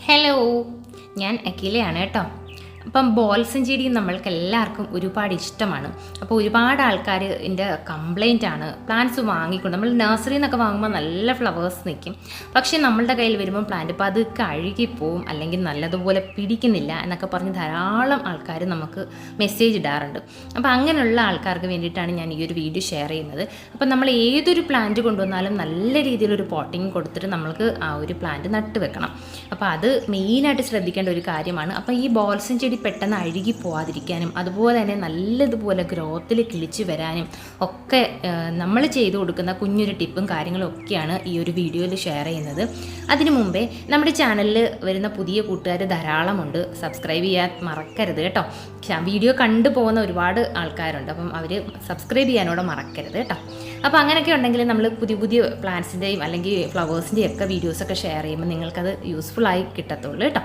Hello, ഞാൻ അഖിലയാണ് കേട്ടോ. അപ്പം ബോൾസും ചെടിയും നമ്മൾക്ക് എല്ലാവർക്കും ഒരുപാട് ഇഷ്ടമാണ്. അപ്പോൾ ഒരുപാട് ആൾക്കാർ ഇതിൻ്റെ കംപ്ലൈൻ്റ് ആണ്, പ്ലാന്റ്സ് വാങ്ങിക്കൊണ്ട് നമ്മൾ നഴ്സറിയിൽ നിന്നൊക്കെ വാങ്ങുമ്പോൾ നല്ല ഫ്ലവേഴ്സ് നിൽക്കും, പക്ഷേ നമ്മളുടെ കയ്യിൽ വരുമ്പോൾ പ്ലാന്റ് പതുക്കെ അഴുകിപ്പോവും, അല്ലെങ്കിൽ നല്ലതുപോലെ പിടിക്കുന്നില്ല എന്നൊക്കെ പറഞ്ഞ് ധാരാളം ആൾക്കാർ നമുക്ക് മെസ്സേജ് ഇടാറുണ്ട്. അപ്പോൾ അങ്ങനെയുള്ള ആൾക്കാർക്ക് വേണ്ടിയിട്ടാണ് ഞാൻ ഈ ഒരു വീഡിയോ ഷെയർ ചെയ്യുന്നത്. അപ്പോൾ നമ്മൾ ഏതൊരു പ്ലാന്റ് കൊണ്ടുവന്നാലും നല്ല രീതിയിലൊരു പോട്ടിങ് കൊടുത്തിട്ട് നമ്മൾക്ക് ആ ഒരു പ്ലാന്റ് നട്ട് വെക്കണം. അപ്പോൾ അത് മെയിനായിട്ട് ശ്രദ്ധിക്കേണ്ട ഒരു കാര്യമാണ്. അപ്പോൾ ഈ ബോൾസും ചെടി പെട്ടെന്ന് അഴുകി പോവാതിരിക്കാനും അതുപോലെ തന്നെ നല്ലതുപോലെ ഗ്രോത്തിൽ കിളിച്ച് വരാനും ഒക്കെ നമ്മൾ ചെയ്തു കൊടുക്കുന്ന കുഞ്ഞൊരു ടിപ്പും കാര്യങ്ങളും ഒക്കെയാണ് ഈ ഒരു വീഡിയോയിൽ ഷെയർ ചെയ്യുന്നത്. അതിനു മുമ്പേ നമ്മുടെ ചാനലിൽ വരുന്ന പുതിയ കൂട്ടുകാർ ധാരാളമുണ്ട്, സബ്സ്ക്രൈബ് ചെയ്യാൻ മറക്കരുത് കേട്ടോ. വീഡിയോ കണ്ടു പോകുന്ന ഒരുപാട് ആൾക്കാരുണ്ട്, അപ്പം അവർ സബ്സ്ക്രൈബ് ചെയ്യാനോടെ മറക്കരുത് കേട്ടോ. അപ്പോൾ അങ്ങനെയൊക്കെ ഉണ്ടെങ്കിൽ നമ്മൾ പുതിയ പുതിയ പ്ലാന്റ്സിൻ്റെയും അല്ലെങ്കിൽ ഫ്ലവേഴ്സിൻ്റെയും ഒക്കെ വീഡിയോസൊക്കെ ഷെയർ ചെയ്യുമ്പോൾ നിങ്ങൾക്കത് യൂസ്ഫുള്ളായി കിട്ടത്തുള്ളൂ കേട്ടോ.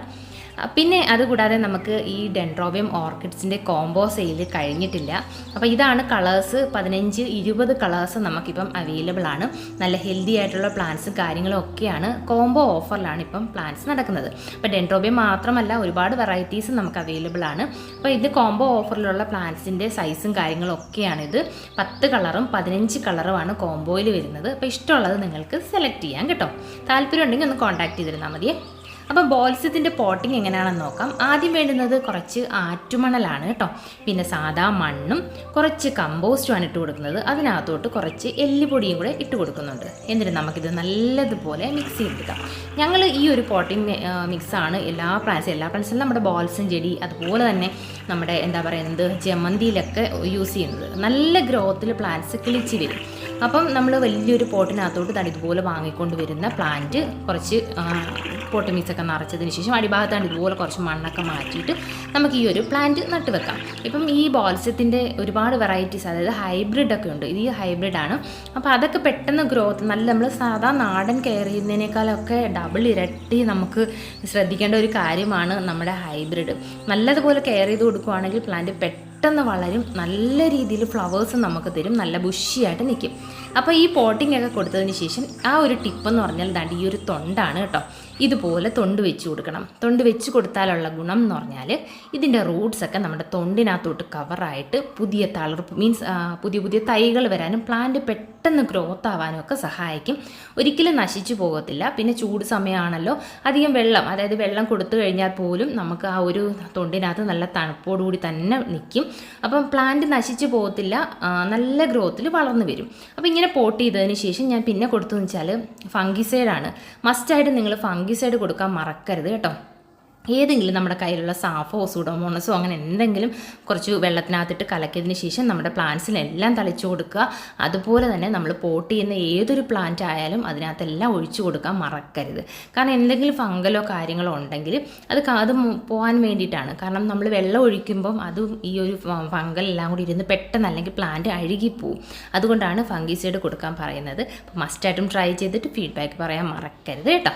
പിന്നെ അതുകൂടാതെ നമുക്ക് ഈ ഡെൻഡ്രോബിയം ഓർക്കിഡ്സിൻ്റെ കോംബോ സെയിൽ കഴിഞ്ഞിട്ടില്ല. അപ്പോൾ ഇതാണ് കളേഴ്സ്, 15-20 കളേഴ്സ് നമുക്കിപ്പം അവൈലബിൾ ആണ്. നല്ല ഹെൽത്തി ആയിട്ടുള്ള പ്ലാന്റ്സും കാര്യങ്ങളും ഒക്കെയാണ്. കോംബോ ഓഫറിലാണ് ഇപ്പം പ്ലാന്റ്സ് നടക്കുന്നത്. അപ്പോൾ ഡെൻഡ്രോബിയം മാത്രമല്ല, ഒരുപാട് വെറൈറ്റീസ് നമുക്ക് അവൈലബിൾ ആണ്. അപ്പോൾ ഇത് കോംബോ ഓഫറിലുള്ള പ്ലാന്റ്സിൻ്റെ സൈസും കാര്യങ്ങളും ഒക്കെയാണിത്. 10 കളറും 15 കളറുമാണ് കോംബോയിൽ വരുന്നത്. അപ്പോൾ ഇഷ്ടമുള്ളത് നിങ്ങൾക്ക് സെലക്ട് ചെയ്യാം കേട്ടോ. താല്പര്യം ഉണ്ടെങ്കിൽ ഒന്ന് കോൺടാക്ട് ചെയ്തിരുന്നാൽ മതിയേ. അപ്പം ബോൾസത്തിൻ്റെ പോട്ടിങ് എങ്ങനെയാണെന്ന് നോക്കാം. ആദ്യം വേണ്ടുന്നത് കുറച്ച് ആറ്റുമണലാണ് കേട്ടോ. പിന്നെ സാധാ മണ്ണും കുറച്ച് കമ്പോസ്റ്റുമാണ് ഇട്ട് കൊടുക്കുന്നത്. അതിനകത്തോട്ട് കുറച്ച് എല്ലുപൊടിയും കൂടെ ഇട്ട് കൊടുക്കുന്നുണ്ട്. എന്നിട്ട് നമുക്കിത് നല്ലതുപോലെ മിക്സ് ചെയ്തെടുക്കാം. ഞങ്ങൾ ഈ ഒരു പോട്ടിങ് മിക്സാണ് എല്ലാ പ്ലാന്റ്സിലും നമ്മുടെ ബോൾസും ചെടി അതുപോലെ തന്നെ നമ്മുടെ എന്താ പറയുന്നത് ജമന്തിയിലൊക്കെ യൂസ് ചെയ്യുന്നത്. നല്ല ഗ്രോത്തിൽ പ്ലാന്റ്സ് കിളിച്ച് വരും. അപ്പം നമ്മൾ വലിയൊരു പോട്ടിനകത്തോട്ട് ഇതുപോലെ വാങ്ങിക്കൊണ്ട് വരുന്ന പ്ലാന്റ് കുറച്ച് പോട്ട് മിക്സൊക്കെ നിറച്ചതിന് ശേഷം അടിഭാഗത്താണ് ഇതുപോലെ കുറച്ച് മണ്ണൊക്കെ മാറ്റിയിട്ട് നമുക്ക് ഈ ഒരു പ്ലാന്റ് നട്ട് വെക്കാം. ഇപ്പം ഈ ബോൾസത്തിൻ്റെ ഒരുപാട് വെറൈറ്റീസ്, അതായത് ഹൈബ്രിഡൊക്കെ ഉണ്ട്. ഇത് ഈ ഹൈബ്രിഡാണ്. അപ്പോൾ അതൊക്കെ പെട്ടെന്ന് ഗ്രോത്ത് നല്ല നമ്മൾ സാധാ നാടൻ കെയർ ചെയ്യുന്നതിനേക്കാളൊക്കെ ഡബിൾ ഇരട്ടി നമുക്ക് ശ്രദ്ധിക്കേണ്ട ഒരു കാര്യമാണ് നമ്മുടെ ഹൈബ്രിഡ്. നല്ലതുപോലെ കെയർ ചെയ്ത് കൊടുക്കുകയാണെങ്കിൽ പ്ലാന്റ് പെട്ടെന്ന് വളരും, നല്ല രീതിയിൽ ഫ്ലവേഴ്സ് നമുക്ക് തരും, നല്ല ബുഷിയായിട്ട് നിൽക്കും. അപ്പോൾ ഈ പോട്ടിംഗ് ഒക്കെ കൊടുത്തതിന് ശേഷം ആ ഒരു ടിപ്പെന്ന് പറഞ്ഞാൽ ദാണ്ട് ഈ ഒരു തൊണ്ടാണ് കേട്ടോ. ഇതുപോലെ തൊണ്ട് വെച്ച് കൊടുക്കണം. തൊണ്ട് വെച്ച് കൊടുത്താലുള്ള ഗുണം എന്ന് പറഞ്ഞാൽ ഇതിൻ്റെ റൂട്ട്സൊക്കെ നമ്മുടെ തൊണ്ടിനകത്തോട്ട് കവറായിട്ട് പുതിയ തളിർപ്പ് മീൻസ് പുതിയ തൈകൾ വരാനും പ്ലാന്റ് പെട്ടെന്ന് ഗ്രോത്ത് ആവാനും ഒക്കെ സഹായിക്കും. ഒരിക്കലും നശിച്ചു പോകത്തില്ല. പിന്നെ ചൂട് സമയമാണല്ലോ, അധികം വെള്ളം, അതായത് വെള്ളം കൊടുത്തു കഴിഞ്ഞാൽ പോലും നമുക്ക് ആ ഒരു തൊണ്ടിനകത്ത് നല്ല തണുപ്പോടുകൂടി തന്നെ നിൽക്കും. അപ്പം പ്ലാന്റ് നശിച്ചു പോകത്തില്ല, നല്ല ഗ്രോത്തിൽ വളർന്നു വരും. അപ്പോൾ ഇങ്ങനെ പോട്ട് ചെയ്തതിന് ശേഷം ഞാൻ പിന്നെ കൊടുത്തതെന്ന് വെച്ചാൽ ഫംഗിസൈഡാണ്. മസ്റ്റായിട്ട് നിങ്ങൾ ഫംഗിസൈഡ് കൊടുക്കാൻ മറക്കരുത് കേട്ടോ. ഏതെങ്കിലും നമ്മുടെ കയ്യിലുള്ള സാഫോ സൂഡോമോണസോ അങ്ങനെ എന്തെങ്കിലും കുറച്ച് വെള്ളത്തിനകത്തിട്ട് കലക്കിയതിന് ശേഷം നമ്മുടെ പ്ലാന്റ്സിനെല്ലാം തളിച്ചു കൊടുക്കുക. അതുപോലെ തന്നെ നമ്മൾ പോട്ട് ചെയ്യുന്ന ഏതൊരു പ്ലാന്റ് ആയാലും അതിനകത്തെല്ലാം ഒഴിച്ചു കൊടുക്കാൻ മറക്കരുത്. കാരണം എന്തെങ്കിലും ഫംഗലോ കാര്യങ്ങളോ ഉണ്ടെങ്കിൽ അത് പോകാൻ വേണ്ടിയിട്ടാണ്. കാരണം നമ്മൾ വെള്ളം ഒഴിക്കുമ്പം അതും ഈ ഒരു ഫംഗലെല്ലാം കൂടി ഇരുന്ന് പെട്ടെന്ന് അല്ലെങ്കിൽ പ്ലാന്റ് അഴുകിപ്പോവും. അതുകൊണ്ടാണ് ഫംഗിസൈഡ് കൊടുക്കാൻ പറയുന്നത്. അപ്പോൾ മസ്റ്റായിട്ടും ട്രൈ ചെയ്തിട്ട് ഫീഡ്ബാക്ക് പറയാൻ മറക്കരുത് കേട്ടോ.